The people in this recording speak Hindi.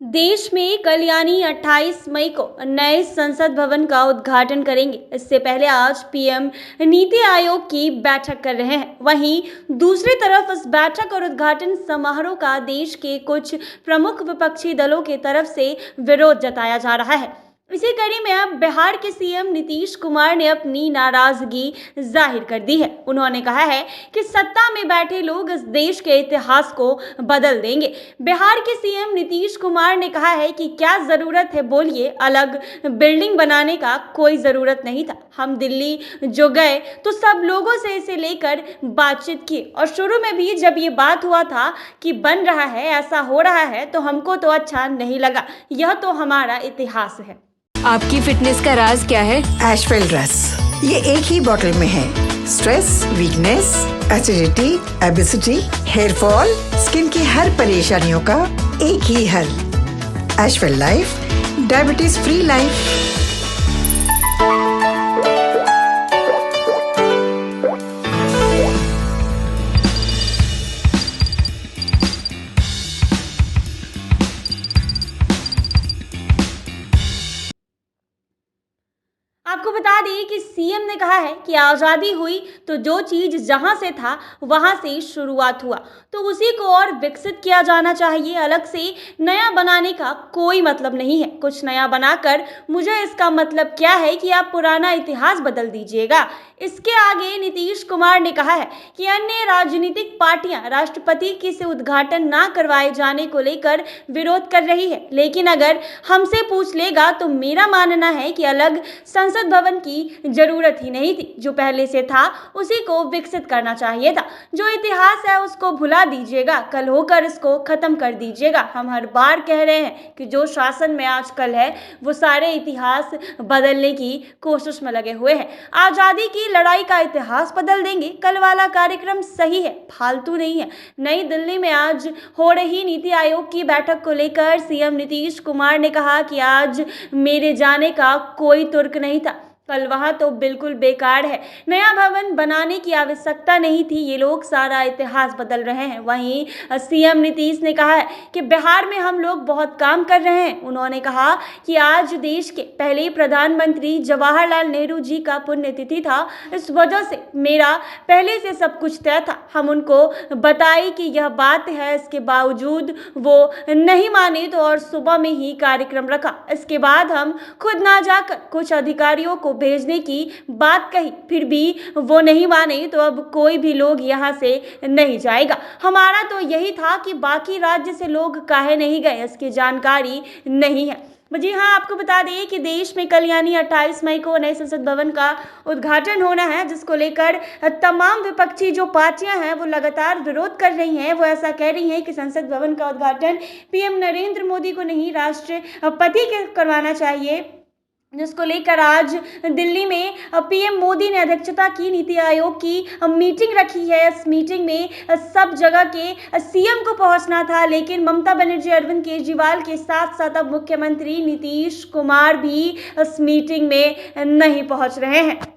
देश में कल यानी 28 मई को नए संसद भवन का उद्घाटन करेंगे। इससे पहले आज पीएम नीति आयोग की बैठक कर रहे हैं। वहीं दूसरी तरफ इस बैठक और उद्घाटन समारोह का देश के कुछ प्रमुख विपक्षी दलों की तरफ से विरोध जताया जा रहा है। इसी कड़ी में अब बिहार के सीएम नीतीश कुमार ने अपनी नाराजगी जाहिर कर दी है। उन्होंने कहा है कि सत्ता में बैठे लोग इस देश के इतिहास को बदल देंगे। बिहार के सीएम नीतीश कुमार ने कहा है कि क्या जरूरत है बोलिए, अलग बिल्डिंग बनाने का कोई जरूरत नहीं था। हम दिल्ली जो गए तो सब लोगों से इसे लेकर बातचीत की और शुरू में भी जब ये बात हुआ था कि बन रहा है, ऐसा हो रहा है, तो हमको तो अच्छा नहीं लगा। यह तो हमारा इतिहास है। आपकी फिटनेस का राज क्या है? एशवेल रस, ये एक ही बोतल में है। Stress, weakness, acidity, obesity, hair fall, skin की हर परेशानियों का एक ही हल। एशवेल लाइफ, डायबिटीज फ्री लाइफ। आपको बता दें कि सीएम ने कहा है कि आज़ादी हुई तो जो चीज़ जहां से था वहां से शुरुआत हुआ, तो उसी को और विकसित किया जाना चाहिए। अलग से नया बनाने का कोई मतलब नहीं है। कुछ नया बनाकर मुझे इसका मतलब क्या है कि आप पुराना इतिहास बदल दीजिएगा। इसके आगे नीतीश कुमार ने कहा है कि अन्य राजनीतिक पार्टियां राष्ट्रपति की से उद्घाटन ना करवाए जाने को लेकर विरोध कर रही है, लेकिन अगर हमसे पूछ लेगा तो मेरा मानना है कि अलग संसद भवन की जरूरत ही नहीं थी। जो पहले से था उसी को विकसित करना चाहिए था। जो इतिहास है उसको भुला दीजिएगा, कल होकर इसको खत्म कर दीजिएगा। हम हर बार कह रहे हैं कि जो शासन में आजकल है वो सारे इतिहास बदलने की कोशिश में लगे हुए हैं। आजादी की लड़ाई का इतिहास बदल देंगे। कल वाला कार्यक्रम सही है, फालतू नहीं है। नई दिल्ली में आज हो रही नीति आयोग की बैठक को लेकर सीएम नीतीश कुमार ने कहा कि आज मेरे जाने का कोई तुर्क नहीं था। कल वहां तो बिल्कुल बेकार है। नया भवन बनाने की आवश्यकता नहीं थी। ये लोग सारा इतिहास बदल रहे हैं। वहीं सीएम नीतीश ने कहा है कि बिहार में हम लोग बहुत काम कर रहे हैं। उन्होंने कहा कि आज देश के पहले प्रधानमंत्री जवाहरलाल नेहरू जी का पुण्यतिथि था। इस वजह से मेरा पहले से सब कुछ तय था। हम उनको बताई कि यह बात है, इसके बावजूद वो नहीं माने तो और सुबह में ही कार्यक्रम रखा। इसके बाद हम खुद ना जाकर कुछ अधिकारियों को भेजने की बात कही, फिर भी वो नहीं माने तो अब कोई भी लोग यहाँ से नहीं जाएगा। हमारा तो यही था कि बाकी राज्य से लोग काहे नहीं गए, इसकी जानकारी नहीं है। जी हाँ, आपको बता दें कि देश में कल यानी 28 मई को नए संसद भवन का उद्घाटन होना है, जिसको लेकर तमाम विपक्षी जो पार्टियां हैं वो लगातार विरोध कर रही हैं। वो ऐसा कह रही हैं कि संसद भवन का उद्घाटन पीएम नरेंद्र मोदी को नहीं, राष्ट्रपति के करवाना चाहिए, जिसको लेकर आज दिल्ली में पीएम मोदी ने अध्यक्षता की नीति आयोग की मीटिंग रखी है। इस मीटिंग में सब जगह के सीएम को पहुंचना था, लेकिन ममता बनर्जी, अरविंद केजरीवाल के साथ साथ अब मुख्यमंत्री नीतीश कुमार भी इस मीटिंग में नहीं पहुंच रहे हैं।